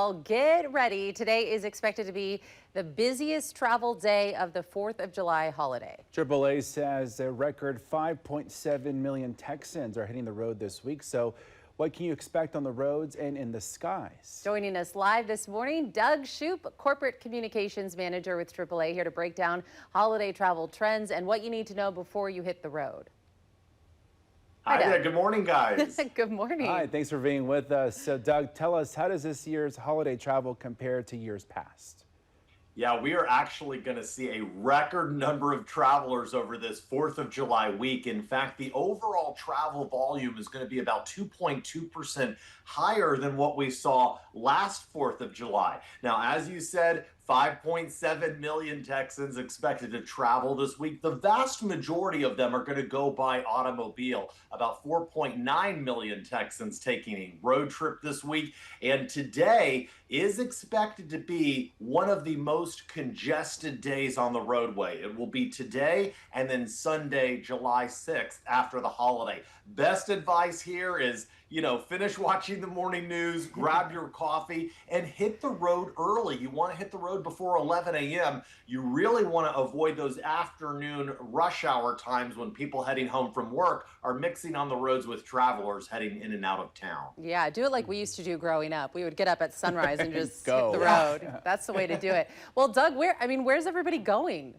Well, get ready. Today is expected to be the busiest travel day of the 4th of July holiday. AAA says a record 5.7 million Texans are hitting the road this week. So what can you expect on the roads and in the skies? Joining us live this morning, Doug Shoup, Corporate Communications Manager with AAA, here to break down holiday travel trends and what you need to know before you hit the road. Hi there. Good morning, guys. Good morning. Hi, thanks for being with us. So, Doug, tell us, how does this year's holiday travel compare to years past? Yeah, we are actually going to see a record number of travelers over this 4th of July week. In fact, the overall travel volume is going to be about 2.2% higher than what we saw last 4th of July. Now, as you said, 5.7 million Texans expected to travel this week. The vast majority of them are going to go by automobile. About 4.9 million Texans taking a road trip this week. And today is expected to be one of the most congested days on the roadway. It will be today and then Sunday, July 6th after the holiday. Best advice here is, finish watching the morning news, grab your coffee, and hit the road early. You want to hit the road before 11 a.m. You really want to avoid those afternoon rush hour times when people heading home from work are mixing on the roads with travelers heading in and out of town. Yeah, do it like we used to do growing up. We would get up at sunrise and just Go. hit the road. That's the way to do it. Well, Doug, where's everybody going?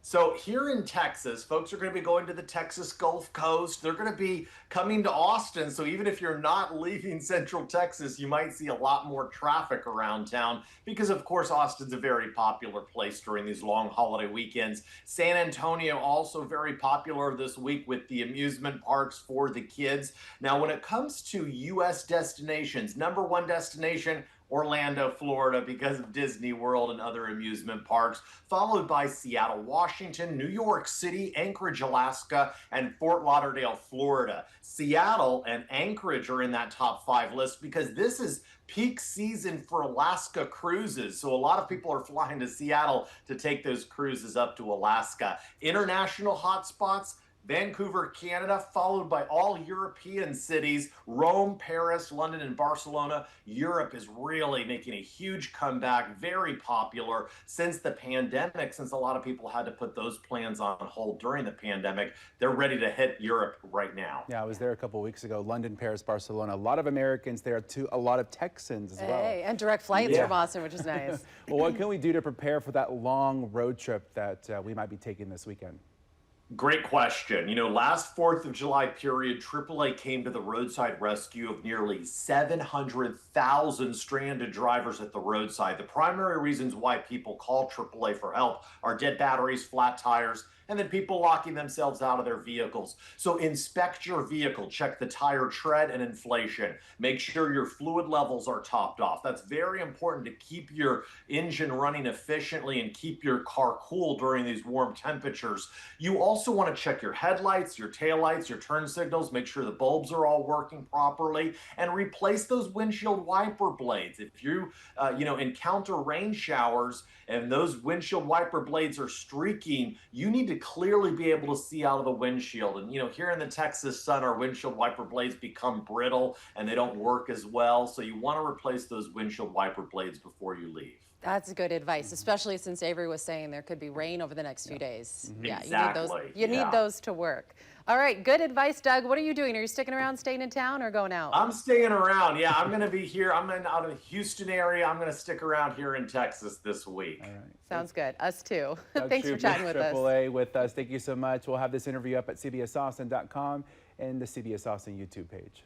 So here in Texas, folks are going to be going to the Texas Gulf Coast. They're going to be coming to Austin. So even if you're not leaving Central Texas, you might see a lot more traffic around town because, of course, Austin's a very popular place during these long holiday weekends. San Antonio also very popular this week with the amusement parks for the kids. Now, when it comes to U.S. destinations, #1 destination, Orlando, Florida, because of Disney World and other amusement parks, followed by Seattle, Washington, New York City, Anchorage, Alaska, and Fort Lauderdale, Florida. Seattle and Anchorage are in that top 5 list because this is peak season for Alaska cruises. So a lot of people are flying to Seattle to take those cruises up to Alaska. International hotspots: Vancouver, Canada, followed by all European cities, Rome, Paris, London, and Barcelona. Europe is really making a huge comeback, very popular since the pandemic, since a lot of people had to put those plans on hold during the pandemic. They're ready to hit Europe right now. Yeah, I was there a couple of weeks ago, London, Paris, Barcelona. A lot of Americans there too, a lot of Texans as well. Hey, and direct flights from Austin, which is nice. Well, what can we do to prepare for that long road trip that we might be taking this weekend? Great question. Last 4th of July period, AAA came to the roadside rescue of nearly 700,000 stranded drivers at the roadside. The primary reasons why people call AAA for help are dead batteries, flat tires, and then people locking themselves out of their vehicles. So inspect your vehicle, check the tire tread and inflation. Make sure your fluid levels are topped off. That's very important to keep your engine running efficiently and keep your car cool during these warm temperatures. You also want to check your headlights, your taillights, your turn signals, make sure the bulbs are all working properly, and replace those windshield wiper blades. If you encounter rain showers and those windshield wiper blades are streaking, you need to clearly be able to see out of the windshield. And here in the Texas sun, our windshield wiper blades become brittle and they don't work as well. So you want to replace those windshield wiper blades before you leave. That's good advice, especially since Avery was saying there could be rain over the next few days. Yeah, exactly. You need those to work. All right, good advice, Doug. What are you doing? Are you sticking around, staying in town, or going out? I'm staying around. Yeah, I'm going to be here. I'm out of the Houston area. I'm going to stick around here in Texas this week. All right. Sounds good. Us too. Doug Thanks for chatting with us. AAA with us. Thank you so much. We'll have this interview up at cbsaustin.com and the CBS Austin YouTube page.